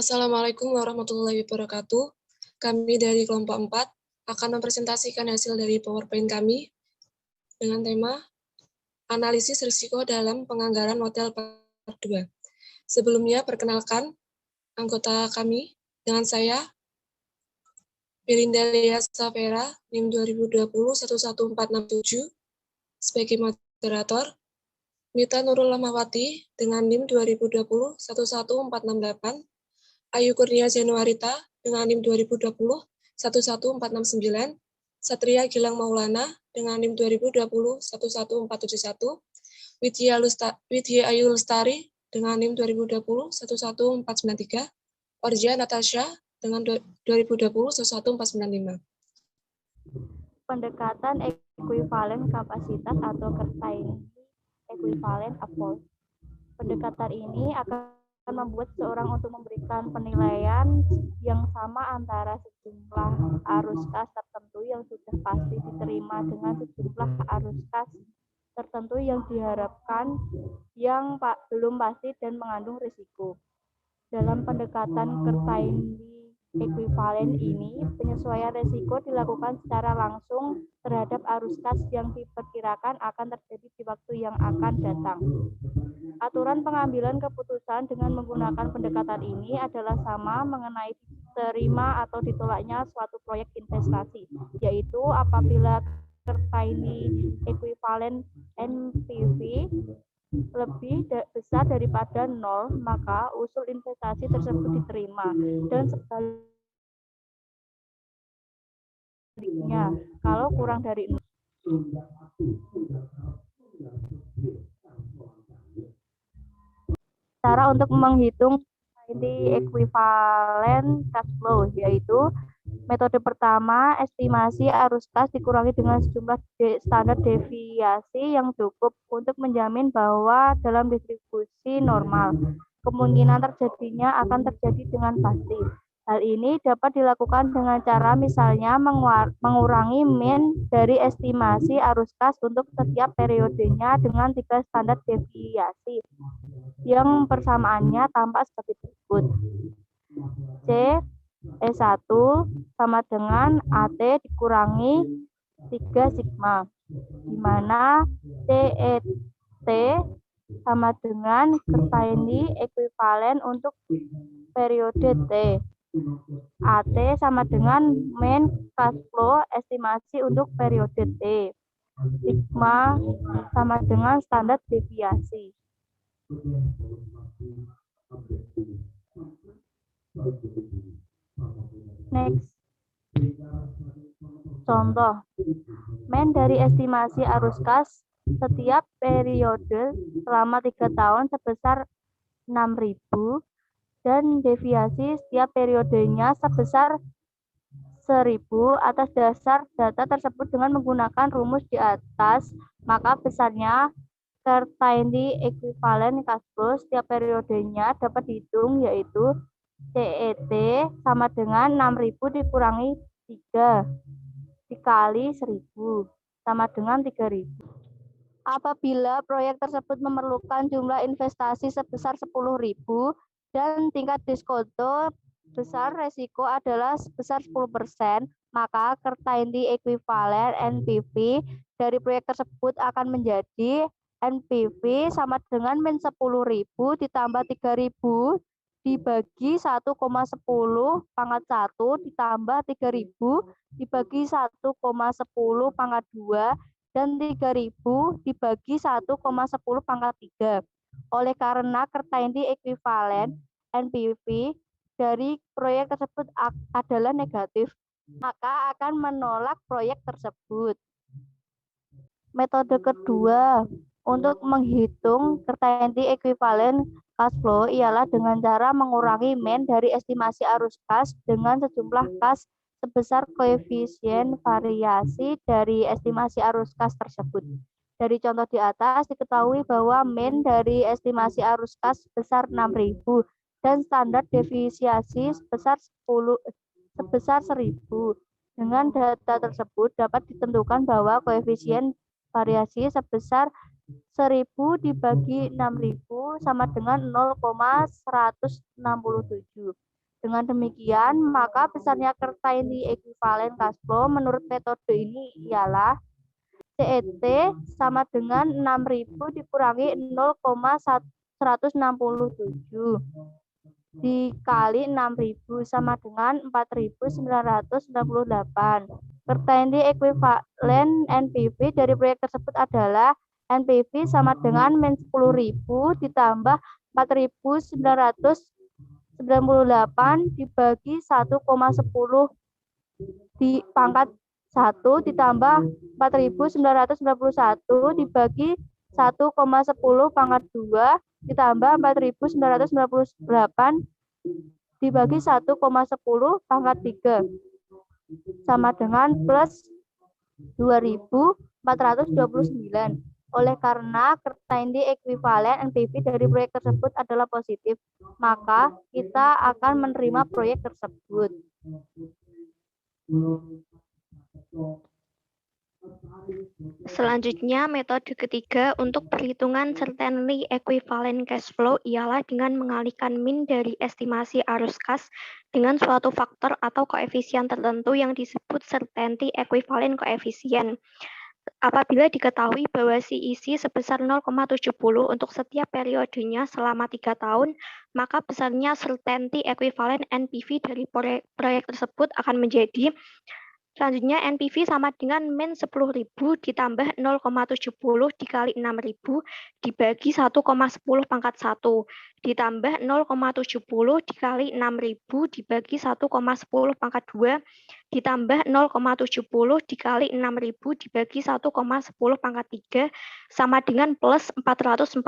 Assalamualaikum warahmatullahi wabarakatuh. Kami dari kelompok 4 akan mempresentasikan hasil dari PowerPoint kami dengan tema analisis risiko dalam penganggaran model part 2. Sebelumnya, perkenalkan anggota kami dengan saya, Belinda Lea Safera, NIM 2020-11467, sebagai moderator, Mita Nurul Lamawati dengan NIM 2020-11468, Ayu Kurnia Januarita dengan NIM 2020-11469, Satria Gilang Maulana dengan NIM 2020-11471, Widya Ayu Lestari dengan NIM 2020-11493, Orja Natasha dengan 2020-11495. Pendekatan ekuivalen kapasitas atau Kertaini ekuivalen approach. Pendekatan ini akan membuat seseorang untuk memberikan penilaian yang sama antara sejumlah arus kas tertentu yang sudah pasti diterima dengan sejumlah arus kas tertentu yang diharapkan yang belum pasti dan mengandung risiko. Dalam pendekatan Kertaini ekuivalen ini, penyesuaian risiko dilakukan secara langsung terhadap arus kas yang diperkirakan akan terjadi di waktu yang akan datang. Aturan pengambilan keputusan dengan menggunakan pendekatan ini adalah sama mengenai diterima atau ditolaknya suatu proyek investasi, yaitu apabila Kertaini ekuivalen NPV lebih besar daripada 0, maka usul investasi tersebut diterima, dan sebaliknya kalau kurang dari 0. Cara untuk menghitung ekuivalen cash flow yaitu metode pertama, estimasi arus kas dikurangi dengan sejumlah standar deviasi yang cukup untuk menjamin bahwa dalam distribusi normal, kemungkinan terjadinya akan terjadi dengan pasti. Hal ini dapat dilakukan dengan cara misalnya mengurangi mean dari estimasi arus kas untuk setiap periodenya dengan 3 standar deviasi yang persamaannya tampak seperti berikut. C E1 sama dengan AT dikurangi 3 sigma, di mana CET sama dengan Kertaini ekuivalen untuk periode T. AT sama dengan mean cash flow estimasi untuk periode T. Sigma sama dengan standar deviasi. Next. Contoh, mean dari estimasi arus kas setiap periode selama 3 tahun sebesar 6.000 dan deviasi setiap periodenya sebesar 1.000 atas dasar data tersebut dengan menggunakan rumus di atas, maka besarnya Kertaini ekuivalen cash flow setiap periodenya dapat dihitung yaitu CET sama dengan 6.000 dikurangi 3 dikali 1.000 sama dengan 3.000. Apabila proyek tersebut memerlukan jumlah investasi sebesar 10.000 dan tingkat diskonto besar resiko adalah sebesar 10%, maka Kertaini ekuivalen NPV dari proyek tersebut akan menjadi NPV sama dengan min 10.000 ditambah 3.000 dibagi 1,10 pangkat 1 ditambah 3.000 dibagi 1,10 pangkat 2 dan 3.000 dibagi 1,10 pangkat 3. Oleh karena Kertaini ekuivalen NPV dari proyek tersebut adalah negatif, maka akan menolak proyek tersebut. Metode kedua untuk menghitung Kertaini ekuivalen cash flow ialah dengan cara mengurangi mean dari estimasi arus kas dengan sejumlah kas sebesar koefisien variasi dari estimasi arus kas tersebut. Dari contoh di atas diketahui bahwa mean dari estimasi arus kas sebesar 6.000 dan standar deviasi sebesar 1.000. Dengan data tersebut dapat ditentukan bahwa koefisien variasi sebesar 1000 dibagi 6000 sama dengan 0,167. Dengan demikian, maka besarnya quarterly equivalent cash flow menurut metode ini ialah CET sama dengan 6000 dikurangi 0,167 dikali 6000 sama dengan 4998. Quarterly equivalent NPV dari proyek tersebut adalah NPV sama dengan min 10.000 ditambah 4.998 dibagi 1,10 di pangkat 1 ditambah 4.991 dibagi 1,10 pangkat 2 ditambah 4.998 dibagi 1,10 pangkat 3 sama dengan plus 2.429. Oleh karena quarterly equivalent NPV dari proyek tersebut adalah positif, maka kita akan menerima proyek tersebut. Selanjutnya, metode ketiga untuk perhitungan certainty equivalent cash flow ialah dengan mengalihkan min dari estimasi arus kas dengan suatu faktor atau koefisien tertentu yang disebut certainty equivalent coefficient. Apabila diketahui bahwa CEC sebesar 0,70 untuk setiap periodenya selama 3 tahun, maka besarnya certainty equivalent NPV dari proyek tersebut akan menjadi selanjutnya NPV sama dengan min 10.000 ditambah 0,70 dikali 6.000 dibagi 1,10 pangkat 1 ditambah 0,70 dikali 6.000 dibagi 1,10 pangkat 2 ditambah 0,70 dikali 6.000 dibagi 1,10 pangkat 3 sama dengan plus 445.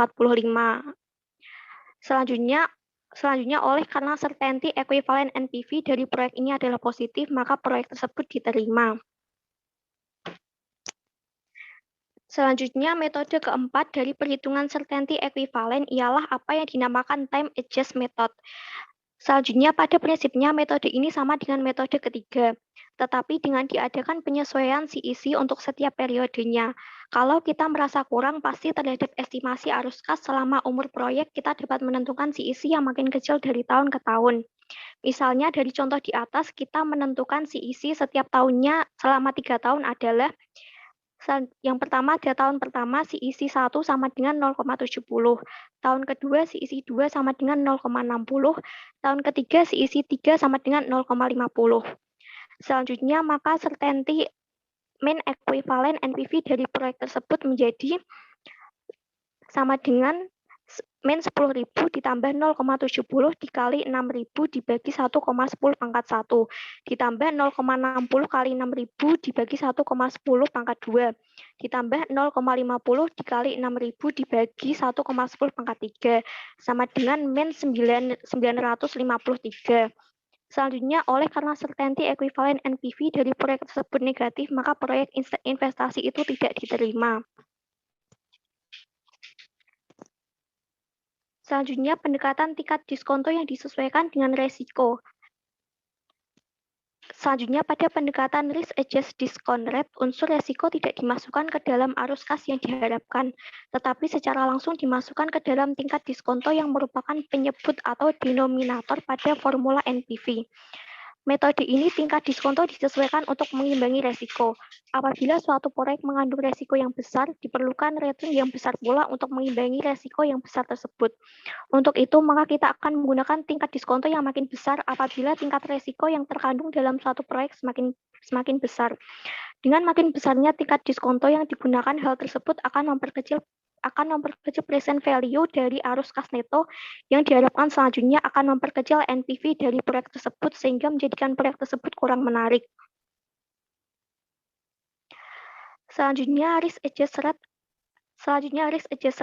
Selanjutnya, oleh karena certainty equivalent NPV dari proyek ini adalah positif, maka proyek tersebut diterima. Selanjutnya, metode keempat dari perhitungan certainty equivalent ialah apa yang dinamakan time adjust method. Selanjutnya, pada prinsipnya metode ini sama dengan metode ketiga, tetapi dengan diadakan penyesuaian CEC untuk setiap periodenya. Kalau kita merasa kurang pasti terhadap estimasi arus kas selama umur proyek, kita dapat menentukan CEC yang makin kecil dari tahun ke tahun. Misalnya dari contoh di atas, kita menentukan CEC setiap tahunnya selama 3 tahun adalah yang pertama ada tahun pertama CEC 1 sama dengan 0,70. Tahun kedua CEC 2 sama dengan 0,60. Tahun ketiga CEC 3 sama dengan 0,50. Selanjutnya maka certainty min equivalent NPV dari proyek tersebut menjadi sama dengan min 10.000 ditambah 0,70 dikali 6.000 dibagi 1,10 pangkat 1 ditambah 0,60 kali 6.000 dibagi 1,10 pangkat 2 ditambah 0,50 dikali 6.000 dibagi 1,10 pangkat 3 sama dengan min 953. Selanjutnya, oleh karena certainty equivalent NPV dari proyek tersebut negatif, maka proyek investasi itu tidak diterima. Selanjutnya, pendekatan tingkat diskonto yang disesuaikan dengan resiko. Selanjutnya, pada pendekatan risk adjust discount rate, unsur resiko tidak dimasukkan ke dalam arus kas yang diharapkan, tetapi secara langsung dimasukkan ke dalam tingkat diskonto yang merupakan penyebut atau denominator pada formula NPV. Metode ini tingkat diskonto disesuaikan untuk mengimbangi resiko. Apabila suatu proyek mengandung resiko yang besar, diperlukan return yang besar pula untuk mengimbangi resiko yang besar tersebut. Untuk itu, maka kita akan menggunakan tingkat diskonto yang makin besar apabila tingkat resiko yang terkandung dalam suatu proyek semakin besar. Dengan makin besarnya tingkat diskonto yang digunakan, hal tersebut akan memperkecil present value dari arus kas neto yang diharapkan selanjutnya akan memperkecil NPV dari proyek tersebut sehingga menjadikan proyek tersebut kurang menarik. Selanjutnya risk adjust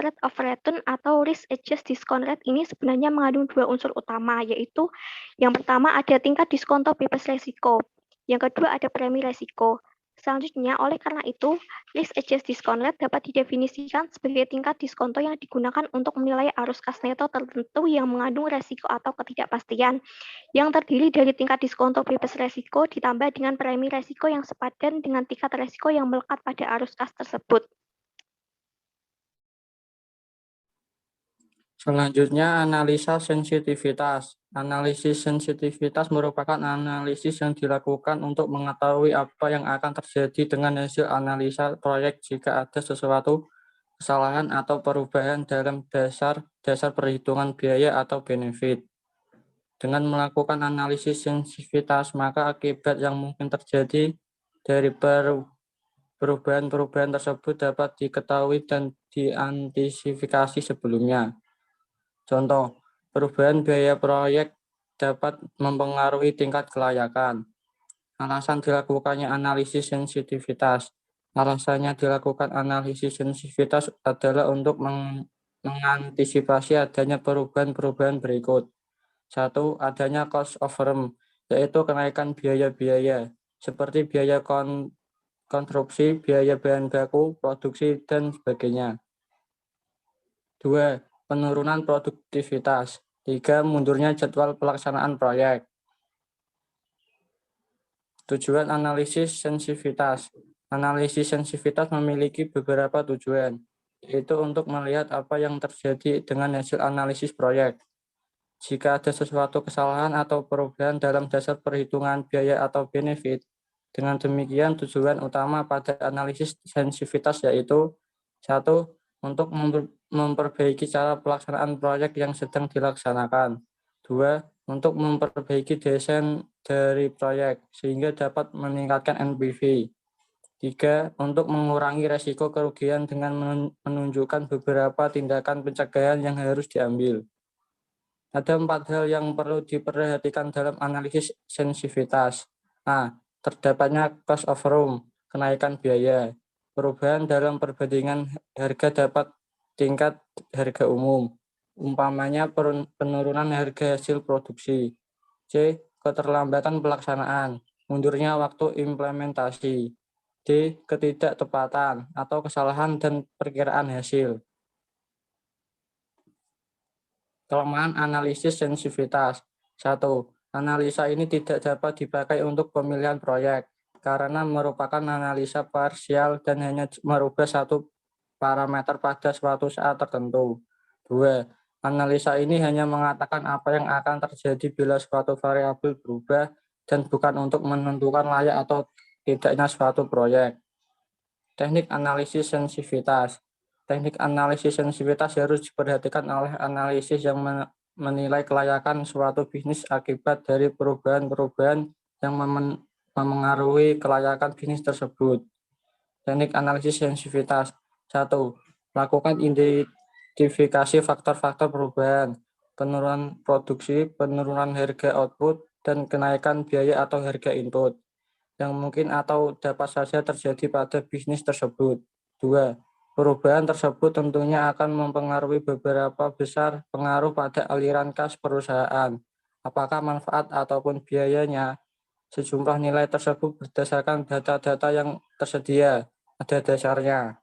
rate of return atau risk adjust discount rate ini sebenarnya mengandung dua unsur utama, yaitu yang pertama ada tingkat diskonto bebas resiko, yang kedua ada premi resiko. Selanjutnya, oleh karena itu, risk adjust discount rate dapat didefinisikan sebagai tingkat diskonto yang digunakan untuk menilai arus kas neto tertentu yang mengandung resiko atau ketidakpastian, yang terdiri dari tingkat diskonto bebas resiko ditambah dengan premi resiko yang sepadan dengan tingkat resiko yang melekat pada arus kas tersebut. Selanjutnya, analisa sensitivitas. Analisis sensitivitas merupakan analisis yang dilakukan untuk mengetahui apa yang akan terjadi dengan hasil analisa proyek jika ada sesuatu kesalahan atau perubahan dalam dasar perhitungan biaya atau benefit. Dengan melakukan analisis sensitivitas, maka akibat yang mungkin terjadi dari perubahan-perubahan tersebut dapat diketahui dan diantisipasi sebelumnya. Contoh, perubahan biaya proyek dapat mempengaruhi tingkat kelayakan. Alasan dilakukannya analisis sensitivitas. Alasannya dilakukan analisis sensitivitas adalah untuk mengantisipasi adanya perubahan-perubahan berikut. 1. Adanya cost overrun, yaitu kenaikan biaya-biaya, seperti biaya konstruksi, biaya bahan baku, produksi, dan sebagainya. 2. Penurunan produktivitas. 3. Mundurnya jadwal pelaksanaan proyek. Tujuan analisis sensitivitas. Analisis sensitivitas memiliki beberapa tujuan, yaitu untuk melihat apa yang terjadi dengan hasil analisis proyek. Jika ada sesuatu kesalahan atau perubahan dalam dasar perhitungan biaya atau benefit, dengan demikian tujuan utama pada analisis sensitivitas yaitu 1. Untuk memperbaiki cara pelaksanaan proyek yang sedang dilaksanakan. 2. Untuk memperbaiki desain dari proyek sehingga dapat meningkatkan NPV. 3. Untuk mengurangi resiko kerugian dengan menunjukkan beberapa tindakan pencegahan yang harus diambil. Ada 4 hal yang perlu diperhatikan dalam analisis sensitivitas. A. Terdapatnya cost overrun, kenaikan biaya. Perubahan dalam perbandingan harga dapat tingkat harga umum, umpamanya penurunan harga hasil produksi. C. Keterlambatan pelaksanaan, mundurnya waktu implementasi. D. Ketidaktepatan atau kesalahan dan perkiraan hasil. Kelemahan analisis sensitivitas. 1. Analisa ini tidak dapat dipakai untuk pemilihan proyek karena merupakan analisa parsial dan hanya merubah satu parameter pada suatu saat tertentu. 2. Analisa ini hanya mengatakan apa yang akan terjadi bila suatu variabel berubah dan bukan untuk menentukan layak atau tidaknya suatu proyek. Teknik analisis sensitivitas. Teknik analisis sensitivitas harus diperhatikan oleh analisis yang menilai kelayakan suatu bisnis akibat dari perubahan-perubahan yang memengaruhi kelayakan bisnis tersebut. Teknik analisis sensitivitas. 1. Lakukan identifikasi faktor-faktor perubahan, penurunan produksi, penurunan harga output, dan kenaikan biaya atau harga input yang mungkin atau dapat saja terjadi pada bisnis tersebut. 2. Perubahan tersebut tentunya akan mempengaruhi beberapa besar pengaruh pada aliran kas perusahaan. Apakah manfaat ataupun biayanya? Sejumlah nilai tersebut berdasarkan data-data yang tersedia. Ada dasarnya.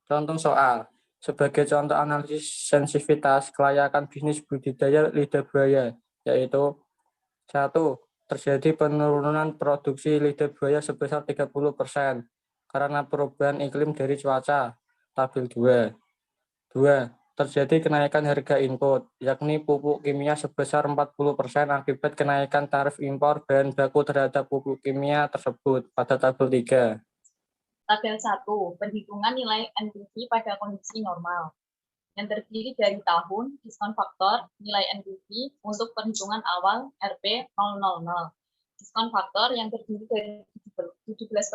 Contoh soal. Sebagai contoh analisis sensitivitas kelayakan bisnis budidaya lidah buaya, yaitu 1. Terjadi penurunan produksi lidah buaya sebesar 30% karena perubahan iklim dari cuaca. Tabel 2. 2. Terjadi kenaikan harga input, yakni pupuk kimia sebesar 40% akibat kenaikan tarif impor bahan baku terhadap pupuk kimia tersebut pada tabel 3. Tabel 1. Perhitungan nilai NPV pada kondisi normal, yang terdiri dari tahun, diskon faktor, nilai NPV untuk perhitungan awal RP000. Diskon faktor yang terdiri dari 17%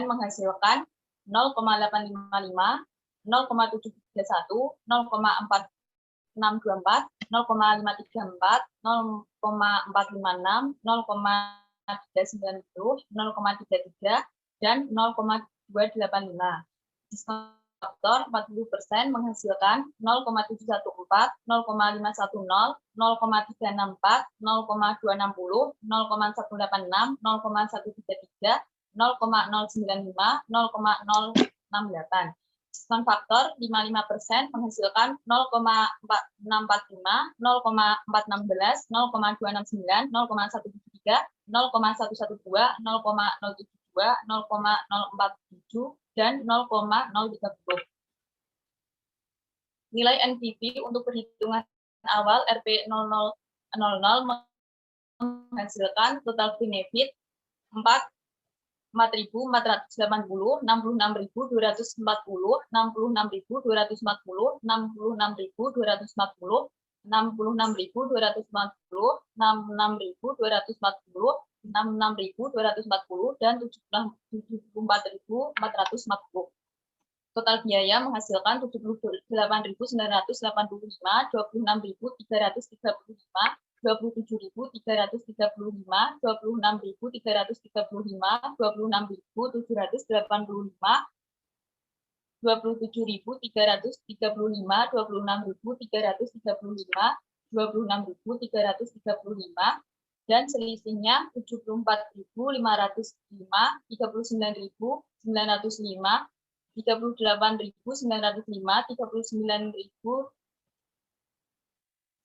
menghasilkan 0,855, 0,731, 0,4624, 0,534, 0,456, 0,390, 0,33, dan 0,285. Diskon faktor 40% menghasilkan 0,714, 0,510, 0,364, 0,260, 0,186, 0,133, 0,095, 0,068. Diskon faktor 55% menghasilkan 0,645, 0,416, 0,269, 0,173, 0,112, 0,072, 0,047, dan 0,030. Nilai NPV untuk perhitungan awal RP0000 menghasilkan total benefit 4.480, 66.240, 66.240, 66.240, 66.240, 66.240, 66.240, dan 74.440. Total biaya menghasilkan 78.985, 26.335, 27.335, 26.335, 26.785, 27.385, 26.335, 26.335, dan selisihnya 74.505, 39.905, 38.905, 39.905,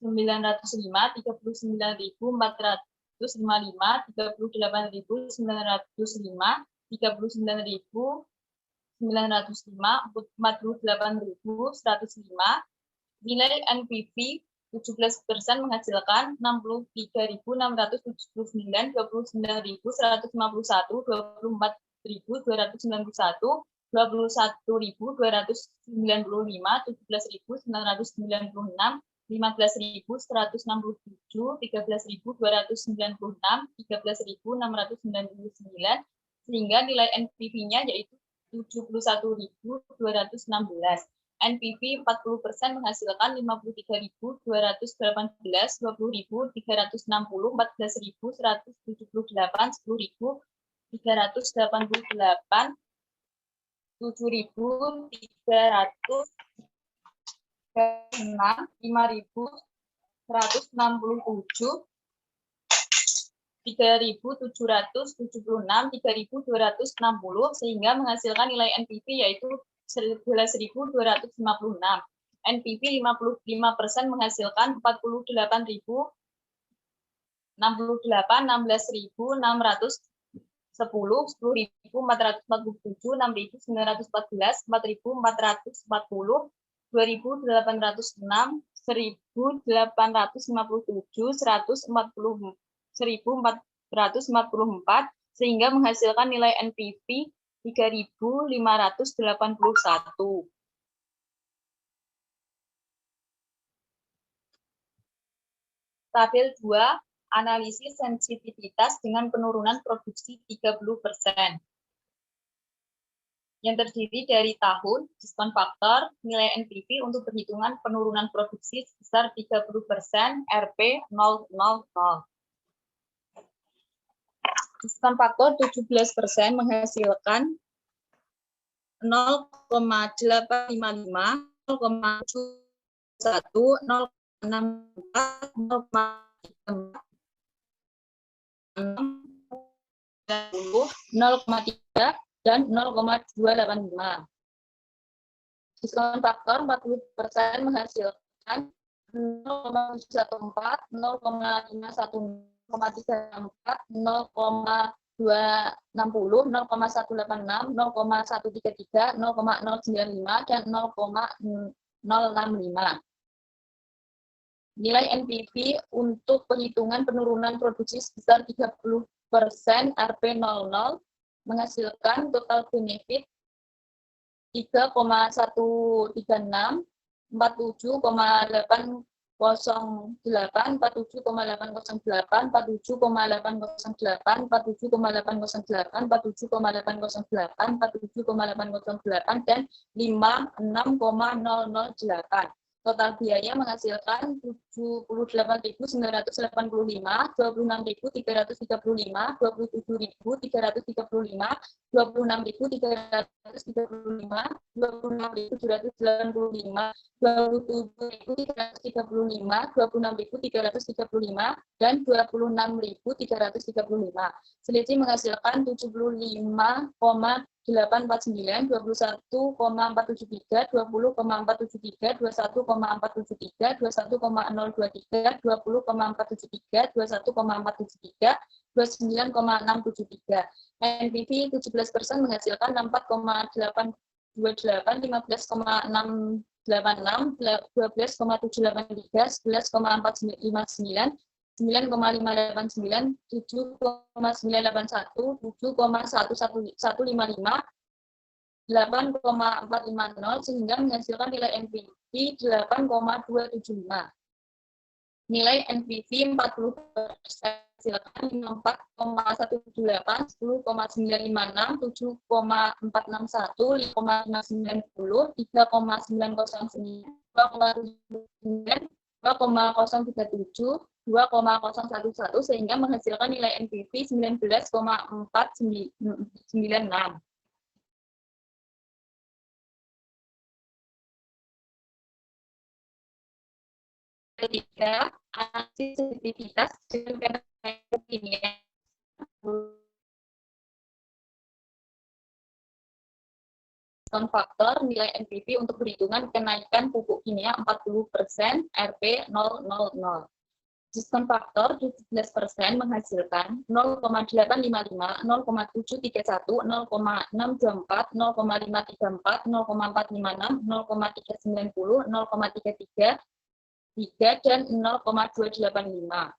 39.405, 38.905, 38.905, 39.905, 48.105. Nilai NPV 17% menghasilkan 63.679, 29.151, 24.291, 21.295, 17.996, 15.167, 13.296, 13.699, sehingga nilai NPV-nya yaitu 71.216. NPV 40% menghasilkan 53.218, 20.360, 14.178, 10.388, 7.300, 5.167, 3.776, 3.260, sehingga menghasilkan nilai NPV yaitu 11.256. NPV 55% menghasilkan 48.068, 16.600, 10.447, 6.914, 4.440, 2.806, 1.857, 1.444, sehingga menghasilkan nilai NPV 3.581. Tabel 2, analisis sensitivitas dengan penurunan produksi 30%. Yang terdiri dari tahun, diskon faktor, nilai NPV untuk perhitungan penurunan produksi sebesar 30%, RP 000. Diskon faktor 17% menghasilkan 0,855, 0,71, 0,64, 0,3, dan 0,285. Diskon faktor 40% menghasilkan 0,14, 0,510, 0,34, 0,260, 0,186, 0,133, 0,095, dan 0,065. Nilai NPV untuk perhitungan penurunan produksi sebesar 30% RP00 menghasilkan total benefit 3,136, 47,808, 47,808, 47,808, 47,808, 47,808, 47,808, 47,808, dan 56,008. Total biaya menghasilkan 78.985, 26.335, 27.335, 26.335, 26.335, 26.785, 27.335, 26.335, dan 26.335. Selisih menghasilkan 75,849, 21,473, 20,473, 21,473, 21,023, 20,473, 21,473, 29,673. NPV 17% menghasilkan 4,828, 15,6 12,86, 12,783, 11,459, 9,589, 7,981, 7,1155, 8,450 sehingga menghasilkan nilai NPV 8,275. Nilai NPV 40% silakan 4,178, 10,956, 7,461, 5,590, 3,909, 2,79, 2,037, 2,011 sehingga menghasilkan nilai NPV 19,496. Ketiga, analisis sensitivitas dengan kenaikan kimia faktor nilai NPV untuk perhitungan kenaikan pupuk kimia 40% RP 000. Diskon faktor 17% menghasilkan 0,855, 0,731, 0,624, 0,534, 0,456, 0,390, 0,33, 3 dan 0,285.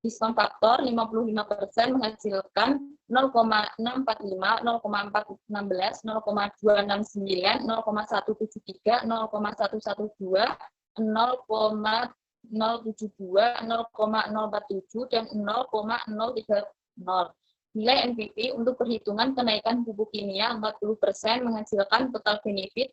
Diskon faktor 55% menghasilkan 0,645, 0,416, 0,269, 0,173, 0,112, 0,072, 0,047 dan 0,030. Nilai NPV untuk perhitungan kenaikan pupuk kimia 40% menghasilkan total benefit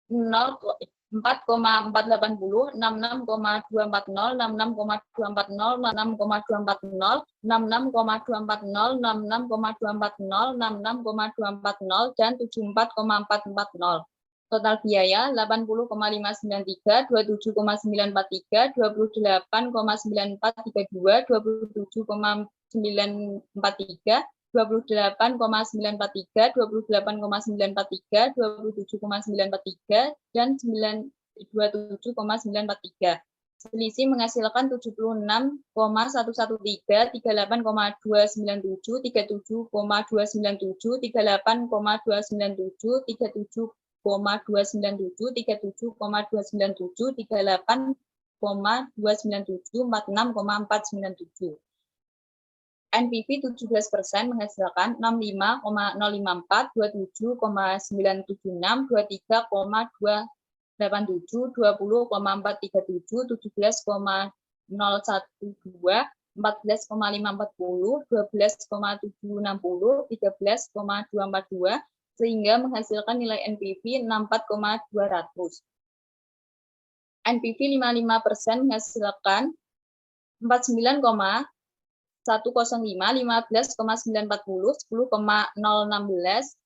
4,480, 66,240, 66,240, 66,240, 66,240, 66,240, 66,240, dan 74,440. Total biaya 80,593, 27,943, 28,9432, 27,943, 28,943, 28,943, 27,943, dan 27,943. Selisih menghasilkan 76,113, 38,297, 37,297, 38,297, 37,297, 37,297, 38,297, 46,497. NPV 17% menghasilkan 65,054, 27,976, 23,287, 20,437, 17,012, 14,540, 12,760, 13,242 sehingga menghasilkan nilai NPV 64,200. NPV 55% menghasilkan 49,105, 15,940, 10,016,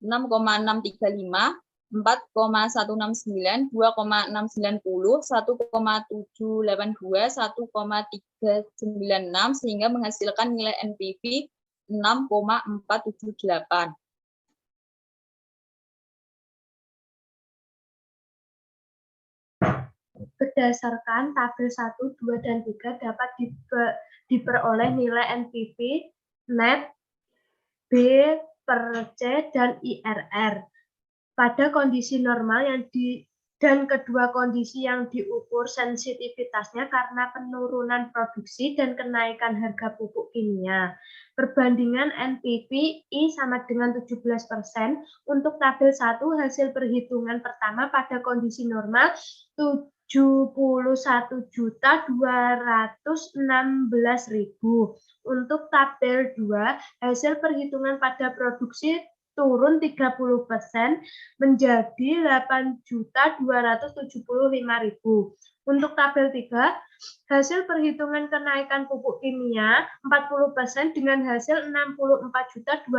6,635, 4,169, 2,690, 1,782, 1,396 sehingga menghasilkan nilai NPV 6,478. Berdasarkan tabel 1, 2, dan 3 dapat diperoleh nilai NPV, net, B per C, dan IRR. Pada kondisi normal dan kedua kondisi yang diukur sensitivitasnya karena penurunan produksi dan kenaikan harga pupuk kimia. Perbandingan NPV I sama dengan 17%. Untuk tabel 1 hasil perhitungan pertama pada kondisi normal 71.216.000. Untuk tabel 2 hasil perhitungan pada produksi turun 30% menjadi 8.275.000. Untuk tabel 3, hasil perhitungan kenaikan pupuk kimia 40% dengan hasil 64.200.000.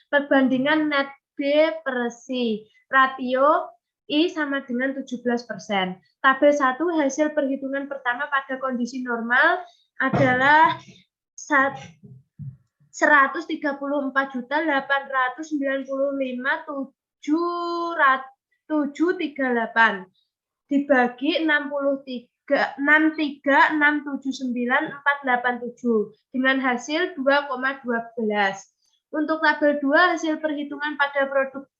Perbandingan net B per C, rasio I sama dengan 17%. Tabel 1 hasil perhitungan pertama pada kondisi normal adalah 134.895.738 dibagi 63.679.487 dengan hasil 2,12. Untuk tabel 2 hasil perhitungan pada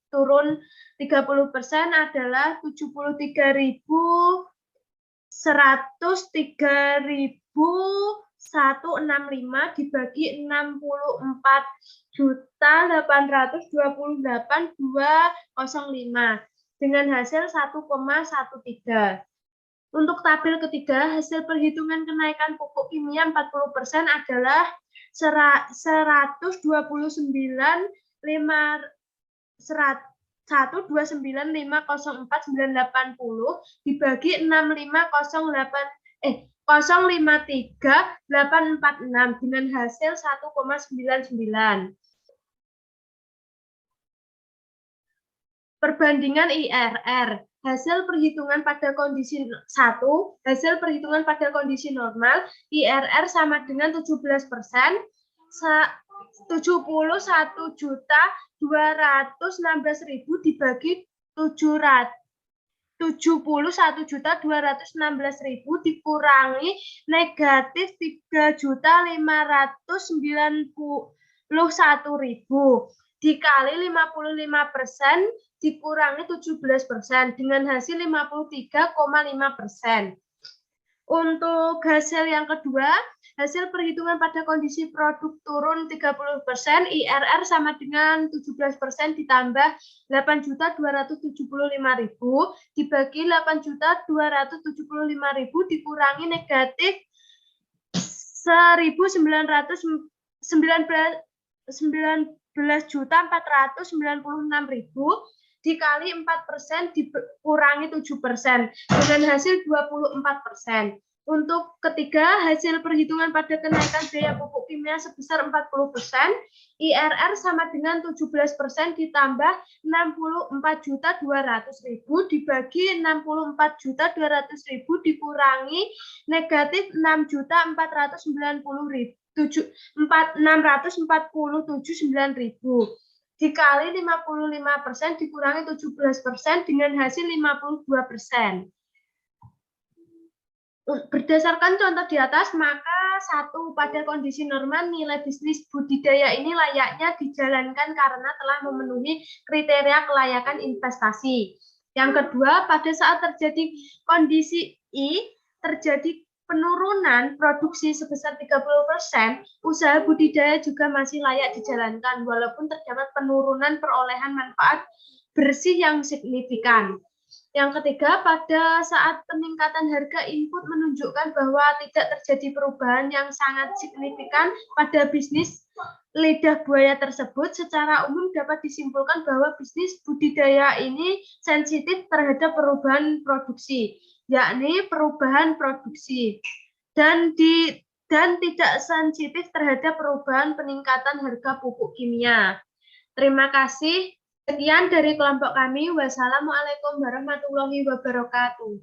turun 30% adalah 73.103.165 dibagi 64.828.205 dengan hasil 1,13. Untuk tabel ketiga, hasil perhitungan kenaikan pupuk kimia 40% adalah 129.504.980 dibagi 053.846 dengan hasil 1,99. Perbandingan IRR. Hasil perhitungan pada kondisi 1, hasil perhitungan pada kondisi normal, IRR sama dengan 17%, 71.216.000 dibagi 71.216.000 dikurangi negatif 3.591.000 dikali 55% dikurangi 17% dengan hasil 53,5%. Untuk hasil yang kedua, hasil perhitungan pada kondisi produk turun 30%, IRR sama dengan 17% ditambah 8.275.000 dibagi 8.275.000 dikurangi negatif 19.496.000 dikali 4% dikurangi 7% dengan hasil 24%. Untuk ketiga, hasil perhitungan pada kenaikan biaya pupuk kimia sebesar 40%, IRR sama dengan 17% ditambah 64.200.000 dibagi 64.200.000 dikurangi negatif 6.447.900 dikali 55% dikurangi 17% dengan hasil 52%. Berdasarkan contoh di atas, maka 1, pada kondisi normal nilai bisnis budidaya ini layaknya dijalankan karena telah memenuhi kriteria kelayakan investasi. Yang kedua, pada saat terjadi kondisi I, terjadi penurunan produksi sebesar 30%, usaha budidaya juga masih layak dijalankan walaupun terdapat penurunan perolehan manfaat bersih yang signifikan. Yang ketiga, pada saat peningkatan harga input menunjukkan bahwa tidak terjadi perubahan yang sangat signifikan pada bisnis lidah buaya tersebut, secara umum dapat disimpulkan bahwa bisnis budidaya ini sensitif terhadap perubahan produksi, yakni perubahan produksi, dan tidak sensitif terhadap perubahan peningkatan harga pupuk kimia. Terima kasih. Sekian dari kelompok kami. Wassalamualaikum warahmatullahi wabarakatuh.